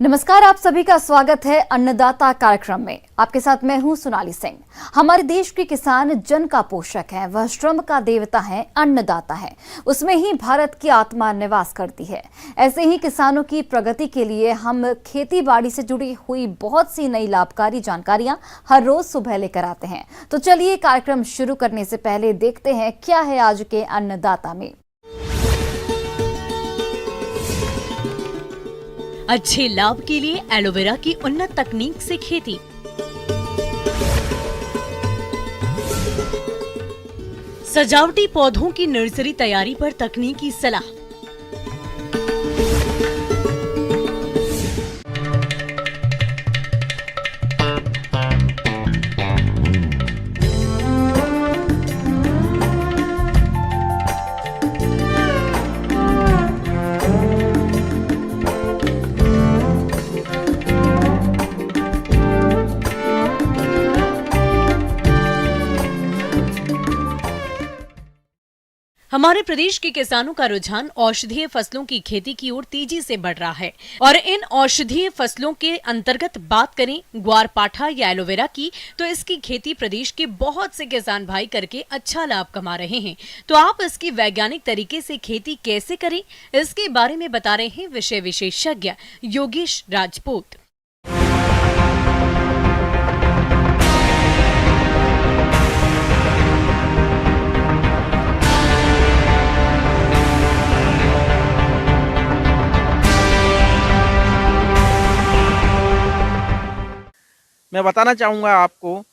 नमस्कार, आप सभी का स्वागत है अन्नदाता कार्यक्रम में। आपके साथ मैं हूं सोनाली सिंह। हमारे देश के किसान जन का पोषक हैं, वह श्रम का देवता है, अन्नदाता है। उसमें ही भारत की आत्मा निवास करती है। ऐसे ही किसानों की प्रगति के लिए हम खेती बाड़ी से जुड़ी हुई बहुत सी नई लाभकारी जानकारियां हर रोज सुबह लेकर आते हैं। तो चलिए कार्यक्रम शुरू करने से पहले देखते हैं क्या है आज के अन्नदाता में। अच्छे लाभ के लिए एलोवेरा की उन्नत तकनीक से खेती। सजावटी पौधों की नर्सरी तैयारी पर तकनीकी सलाह। हमारे प्रदेश के किसानों का रुझान औषधीय फसलों की खेती की ओर तेजी से बढ़ रहा है और इन औषधीय फसलों के अंतर्गत बात करें ग्वारपाठा या एलोवेरा की, तो इसकी खेती प्रदेश के बहुत से किसान भाई करके अच्छा लाभ कमा रहे हैं। तो आप इसकी वैज्ञानिक तरीके से खेती कैसे करें, इसके बारे में बता रहे हैं विषय विशेषज्ञ योगेश राजपूत। मैं बताना चाहूँगा आपको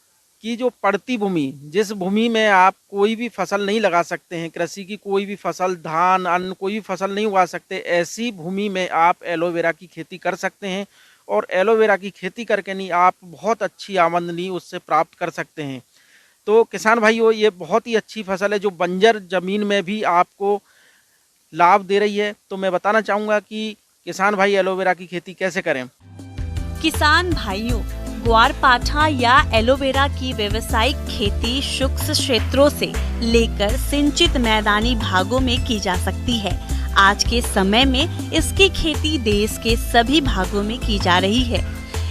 कि जो पड़ती भूमि, जिस भूमि में आप कोई भी फसल नहीं लगा सकते हैं, कृषि की कोई भी फसल, धान, अन्न कोई भी फसल नहीं उगा सकते, ऐसी भूमि में आप एलोवेरा की खेती कर सकते हैं और एलोवेरा की खेती करके नहीं आप बहुत अच्छी आमदनी उससे प्राप्त कर सकते हैं। तो किसान भाइयों, ये बहुत ही अच्छी फसल है जो बंजर ज़मीन में भी आपको लाभ दे रही है। तो मैं बताना चाहूँगा कि किसान भाई एलोवेरा की खेती कैसे करें। किसान भाइयों, ग्वारपाठा या एलोवेरा की व्यावसायिक खेती शुष्क क्षेत्रों से लेकर सिंचित मैदानी भागों में की जा सकती है। आज के समय में इसकी खेती देश के सभी भागों में की जा रही है।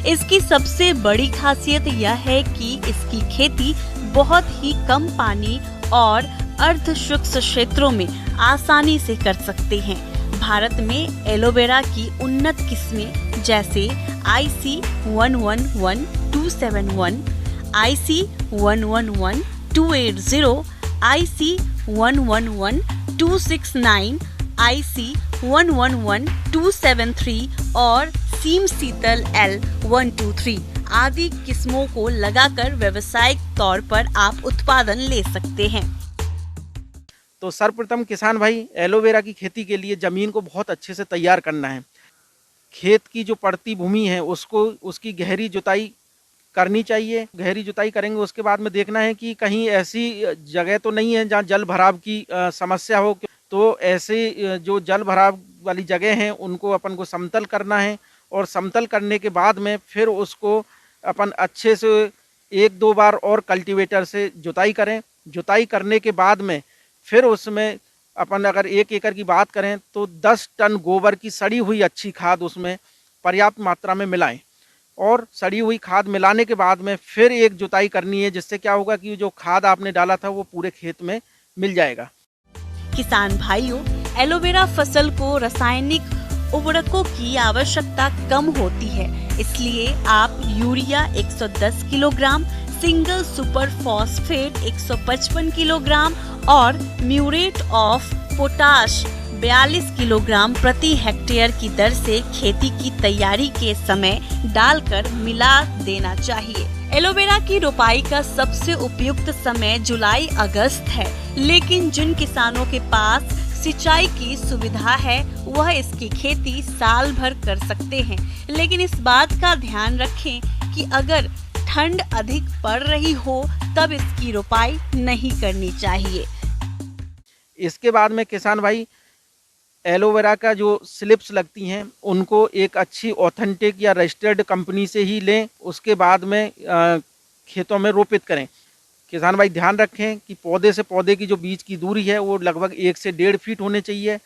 इसकी सबसे बड़ी खासियत यह है कि इसकी खेती बहुत ही कम पानी और अर्ध शुष्क क्षेत्रों में आसानी से कर सकते हैं। भारत में एलोवेरा की उन्नत किस्में जैसे IC 111271, IC 111280, IC 111269, IC 111273 और सीम शीतल L123 आदि किस्मों को लगाकर व्यावसायिक तौर पर आप उत्पादन ले सकते हैं। तो सर्वप्रथम किसान भाई एलोवेरा की खेती के लिए ज़मीन को बहुत अच्छे से तैयार करना है। खेत की जो पड़ती भूमि है उसकी गहरी जुताई करनी चाहिए। गहरी जुताई करेंगे उसके बाद में देखना है कि कहीं ऐसी जगह तो नहीं है जहाँ जल भराव की समस्या हो। तो ऐसे जो जल भराव वाली जगह हैं उनको अपन को समतल करना है और समतल करने के बाद में फिर उसको अपन अच्छे से 1-2 बार और कल्टीवेटर से जुताई करें। जुताई करने के बाद में फिर उसमें अपन अगर 1 एकड़ की बात करें तो 10 टन गोबर की सड़ी हुई अच्छी खाद उसमें पर्याप्त मात्रा में मिलाएं और सड़ी हुई खाद मिलाने के बाद में फिर एक जुताई करनी है, जिससे क्या होगा कि जो खाद आपने डाला था वो पूरे खेत में मिल जाएगा। किसान भाइयों, एलोवेरा फसल को रासायनिक उर्वरकों की आवश्यकता कम होती है, इसलिए आप urea 110 kilogram, single super phosphate 155 kilogram और म्यूरेट ऑफ पोटाश 42 किलोग्राम प्रति हेक्टेयर की दर से खेती की तैयारी के समय डालकर मिला देना चाहिए। एलोवेरा की रोपाई का सबसे उपयुक्त समय जुलाई अगस्त है, लेकिन जिन किसानों के पास सिंचाई की सुविधा है वह इसकी खेती साल भर कर सकते हैं, लेकिन इस बात का ध्यान रखें कि अगर ठंड अधिक पड़ रही हो तब इसकी रोपाई नहीं करनी चाहिए। इसके बाद में किसान भाई एलोवेरा का जो स्लिप्स लगती हैं उनको एक अच्छी ऑथेंटिक या रजिस्टर्ड कंपनी से ही लें, उसके बाद में खेतों में रोपित करें। किसान भाई ध्यान रखें कि पौधे से पौधे की जो बीज की दूरी है वो लगभग 1 से 1.5 फीट होने चाहिए।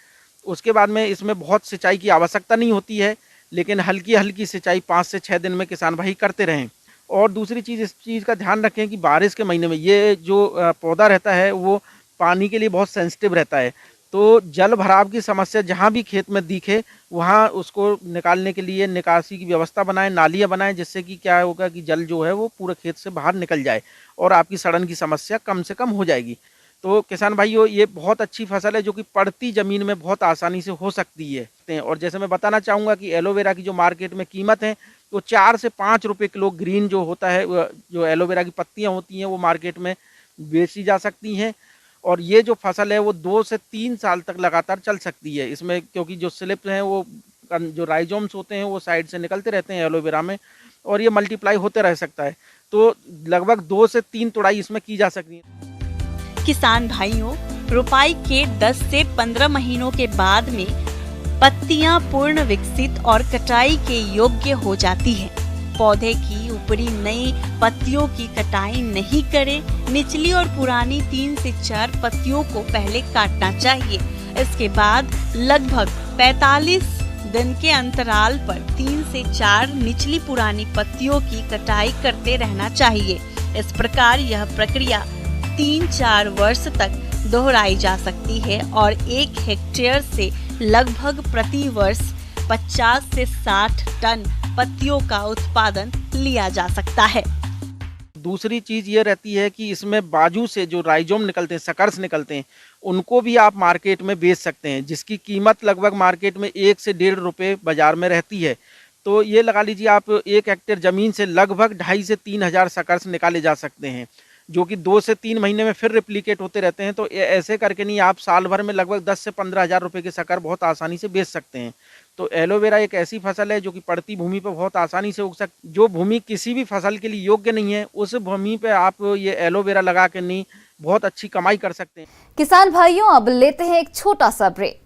उसके बाद में इसमें बहुत सिंचाई की आवश्यकता नहीं होती है, लेकिन हल्की हल्की सिंचाई 5 से 6 दिन में किसान भाई करते रहें। और दूसरी चीज़, इस चीज़ का ध्यान रखें कि बारिश के महीने में ये जो पौधा रहता है वो पानी के लिए बहुत सेंसिटिव रहता है। तो जल भराव की समस्या जहाँ भी खेत में दिखे वहाँ उसको निकालने के लिए निकासी की व्यवस्था बनाएं, नालियाँ बनाएं, जिससे कि क्या होगा कि जल जो है वो पूरे खेत से बाहर निकल जाए और आपकी सड़न की समस्या कम से कम हो जाएगी। तो किसान भाइयों, ये बहुत अच्छी फसल है जो कि पड़ती ज़मीन में बहुत आसानी से हो सकती है। और जैसे मैं बताना चाहूँगा कि एलोवेरा की जो मार्केट में कीमत है वो 4 से 5 रुपये किलो ग्रीन जो होता है, जो एलोवेरा की पत्तियाँ होती हैं वो मार्केट में बेची जा सकती हैं। और ये जो फसल है वो 2 से 3 साल तक लगातार चल सकती है इसमें, क्योंकि जो स्लिप हैं वो जो राइजोम्स होते हैं वो साइड से निकलते रहते हैं एलोवेरा में, और ये मल्टीप्लाई होते रह सकता है। तो लगभग 2 से 3 तुड़ाई इसमें की जा सकती है। किसान भाइयों, रोपाई के 10 से 15 महीनों के बाद में पत्तियां पूर्ण विकसित और कटाई के योग्य हो जाती हैं। पौधे की ऊपरी नई पत्तियों की कटाई नहीं करें। निचली और पुरानी 3 से 4 पत्तियों को पहले काटना चाहिए। इसके बाद लगभग 45 दिन के अंतराल पर 3 से 4 निचली पुरानी पत्तियों की कटाई करते रहना चाहिए। इस प्रकार यह प्रक्रिया 3-4 वर्ष तक दोहराई जा सकती है और 1 हेक्टेयर से लगभग प्रति वर्ष 50 से 60 टन पत्तियों का उत्पादन लिया जा सकता है। दूसरी चीज़ ये रहती है कि इसमें बाजू से जो राइजोम निकलते हैं, सकर्स निकलते हैं, उनको भी आप मार्केट में बेच सकते हैं, जिसकी कीमत लगभग मार्केट में 1 से 1.5 रुपये बाजार में रहती है। तो ये लगा लीजिए आप 1 हेक्टेयर ज़मीन से लगभग 2.5 से 3 हज़ार सकर्स निकाले जा सकते हैं, जो कि 2 से 3 महीने में फिर रिप्लिकेट होते रहते हैं। तो ऐसे करके नहीं, आप साल भर में लगभग 10 से 15 हज़ार रुपये के शक्कर बहुत आसानी से बेच सकते हैं। तो एलोवेरा एक ऐसी फसल है जो कि पड़ती भूमि पर बहुत आसानी से उग सकती। जो भूमि किसी भी फसल के लिए योग्य नहीं है, उस भूमि पे आप ये एलोवेरा लगा के नहीं बहुत अच्छी कमाई कर सकते हैं। किसान भाइयों, अब लेते हैं एक छोटा सा ब्रेक।